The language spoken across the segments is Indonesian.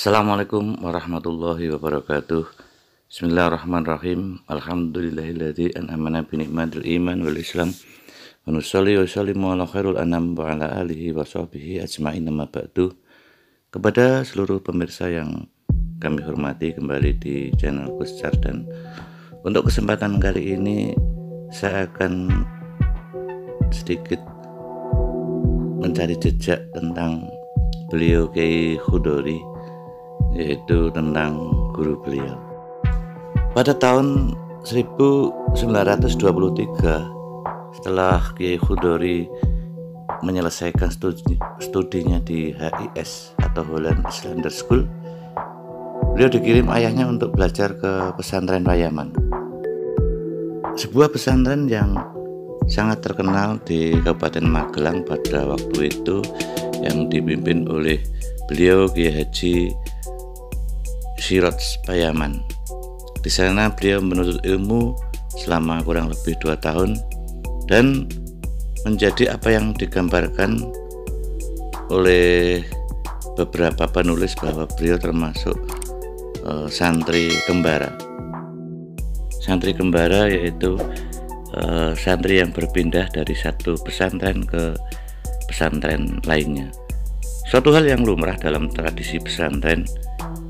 Assalamualaikum warahmatullahi wabarakatuh. Bismillahirrahmanirrahim. Alhamdulillahilladzi an'amana bi ni'matil iman wal islam. Wa nusalli wa sallimu ala khairul anam wa ala alihi wa sahbihi ajma'in amma ba'du. Kepada seluruh pemirsa yang kami hormati, kembali di channel Gus Cardan. Untuk kesempatan kali ini saya akan sedikit mencari jejak tentang beliau Kyai Khudori, yaitu tentang guru beliau. Pada tahun 1923, setelah Kyai Khudori menyelesaikan studinya di HIS atau Holland Islander School, beliau dikirim ayahnya untuk belajar ke pesantren Payaman, sebuah pesantren yang sangat terkenal di Kabupaten Magelang pada waktu itu, yang dipimpin oleh beliau Kiai Haji Siroj Payaman. Di sana beliau menuntut ilmu selama kurang lebih 2 tahun dan menjadi apa yang digambarkan oleh beberapa penulis bahwa beliau termasuk santri kembara. Santri kembara yaitu santri yang berpindah dari satu pesantren ke pesantren lainnya. Suatu hal yang lumrah dalam tradisi pesantren.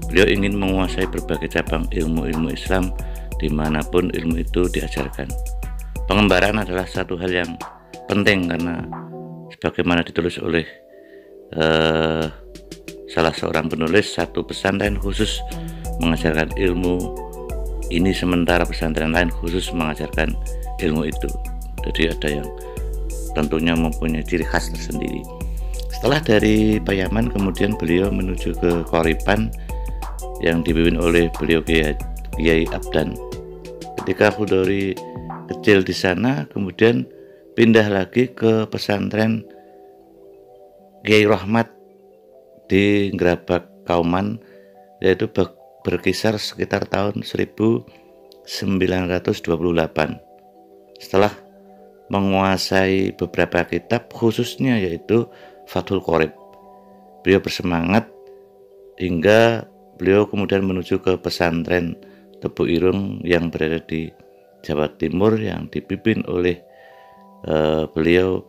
Beliau ingin menguasai berbagai cabang ilmu-ilmu Islam dimanapun ilmu itu diajarkan. Pengembaraan adalah satu hal yang penting karena sebagaimana ditulis oleh salah seorang penulis, satu pesantren khusus mengajarkan ilmu ini sementara pesantren lain khusus mengajarkan ilmu itu. Jadi ada yang tentunya mempunyai ciri khas tersendiri. Setelah dari Payaman, kemudian beliau menuju ke Koripan yang dipimpin oleh beliau Kiai Abdan. Ketika Khudori kecil di sana, kemudian pindah lagi ke pesantren Kiai Rahmat di Gerabak Kauman, yaitu berkisar sekitar tahun 1928. Setelah menguasai beberapa kitab, khususnya yaitu Fathul Qorib, beliau bersemangat hingga beliau kemudian menuju ke pesantren Tebu Irung yang berada di Jawa Timur yang dipimpin oleh beliau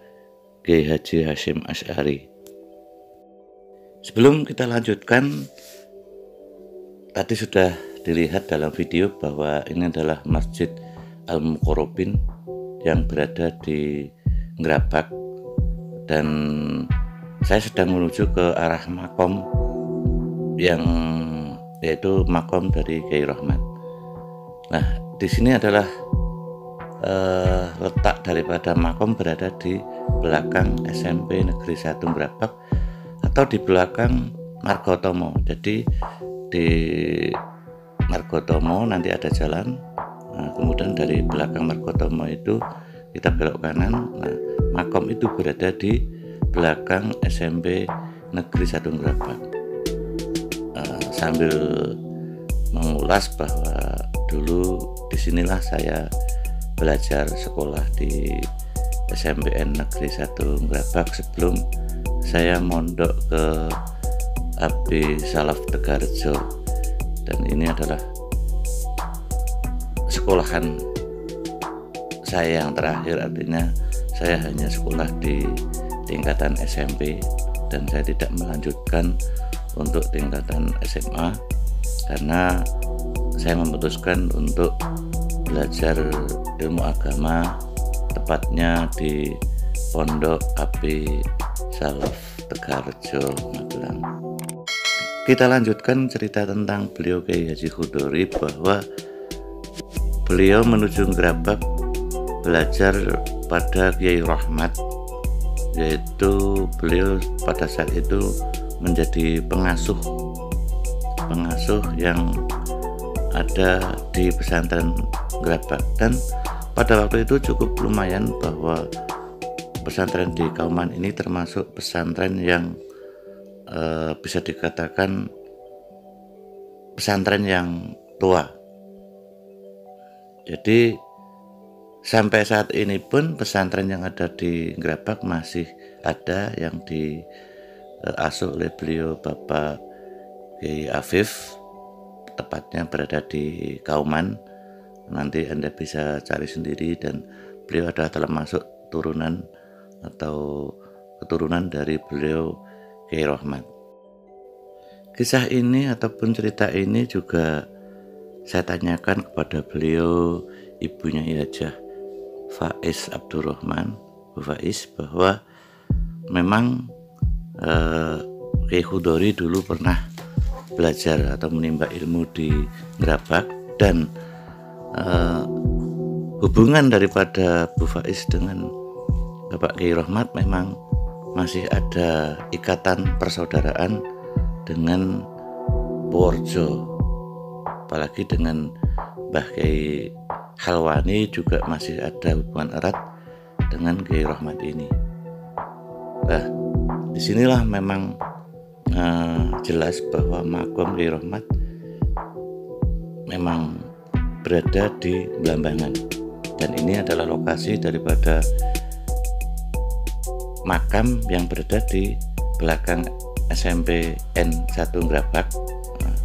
Kiai Haji Hashim Asy'ari. Sebelum kita lanjutkan, tadi sudah dilihat dalam video bahwa ini adalah Masjid Al-Muqarrabin yang berada di Gerabak, dan saya sedang menuju ke arah makom yang yaitu makom dari Kiai Rahmat. Nah, di sini adalah letak daripada makom berada di belakang SMP Negeri 1 Gerabak atau di belakang Margotomo. Jadi di Margotomo nanti ada jalan. Nah, kemudian dari belakang Margotomo itu kita belok kanan. Nah, makom itu berada di belakang SMP Negeri 1 Gerabak. Sambil mengulas bahwa dulu disinilah saya belajar sekolah di SMPN Negeri 1 Gerabak sebelum saya mondok ke Abdi Salaf Tegarjo, dan ini adalah sekolahan saya yang terakhir. Artinya saya hanya sekolah di tingkatan SMP dan saya tidak melanjutkan untuk tingkatan SMA karena saya memutuskan untuk belajar ilmu agama, tepatnya di Pondok Abdi Salaf Tegarjo, Magelang. Kita lanjutkan cerita tentang beliau Kiai Haji Khudori, bahwa beliau menuju Gerabak belajar pada Kiai Rahmat, yaitu beliau pada saat itu menjadi pengasuh yang ada di pesantren Gerabak, dan pada waktu itu cukup lumayan bahwa pesantren di Kauman ini termasuk pesantren yang bisa dikatakan pesantren yang tua. Jadi sampai saat ini pun pesantren yang ada di Gerabak masih ada, yang diasuh oleh beliau Bapak Kiai Afif, tepatnya berada di Kauman. Nanti Anda bisa cari sendiri, dan beliau adalah termasuk turunan atau keturunan dari beliau Kiai Rohmat. Kisah ini ataupun cerita ini juga saya tanyakan kepada beliau, ibunya Ihajah Faiz Abdurrahman, Bu Faiz, bahwa memang Kiai Khudori dulu pernah belajar atau menimba ilmu di Gerabak, dan hubungan daripada Bu Faiz dengan Bapak Kiai Rohmat memang masih ada ikatan persaudaraan dengan Purworejo, apalagi dengan Mbah Kiai Halwani juga masih ada hubungan erat dengan Kiai Rohmat ini. Nah, disinilah memang jelas bahwa makom Kiai Rohmat memang berada di Blambangan, dan ini adalah lokasi daripada makam yang berada di belakang SMP N1 Gerabak. Nah,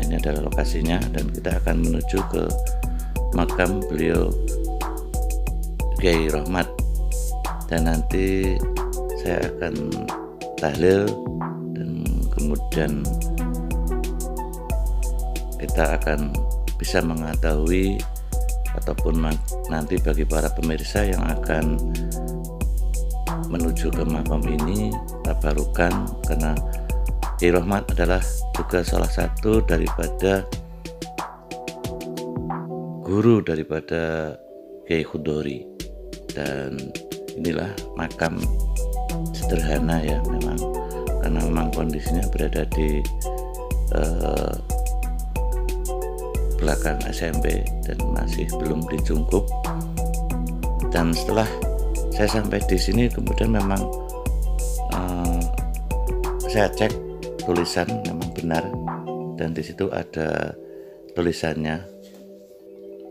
ini adalah lokasinya, dan kita akan menuju ke makam beliau Kiai Rohmat, dan nanti saya akan tahlil, dan kemudian kita akan bisa mengetahui, ataupun nanti bagi para pemirsa yang akan menuju ke makam ini, tabarukan, karena Kiai Rohmat adalah juga salah satu daripada guru daripada Kiai Khudori, dan inilah makam sederhana ya memang, karena memang kondisinya berada di belakang SMP dan masih belum dicungkup. Dan setelah saya sampai di sini, kemudian memang saya cek tulisan, memang benar, dan di situ ada tulisannya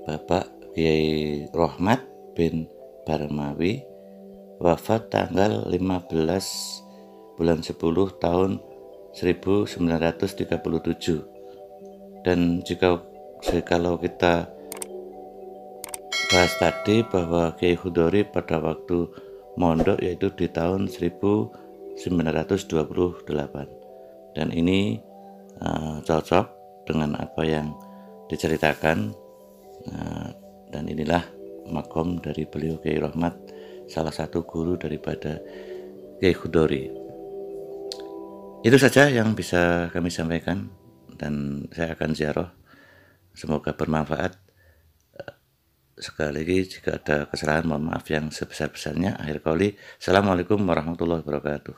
Bapak Kiai Rohmat bin Barmawi wafat tanggal 15 bulan 10 tahun 1937. Dan kalau kita bahas tadi bahwa Kiai Khudori pada waktu mondok yaitu di tahun 1928, dan ini cocok dengan apa yang diceritakan. Dan inilah makom dari beliau Kiai Rohmat, salah satu guru daripada Kiai Khudori. Itu saja yang bisa kami sampaikan, dan saya akan ziarah. Semoga bermanfaat. Sekali lagi jika ada kesalahan mohon maaf yang sebesar-besarnya. Akhir qauli, assalamualaikum warahmatullahi wabarakatuh.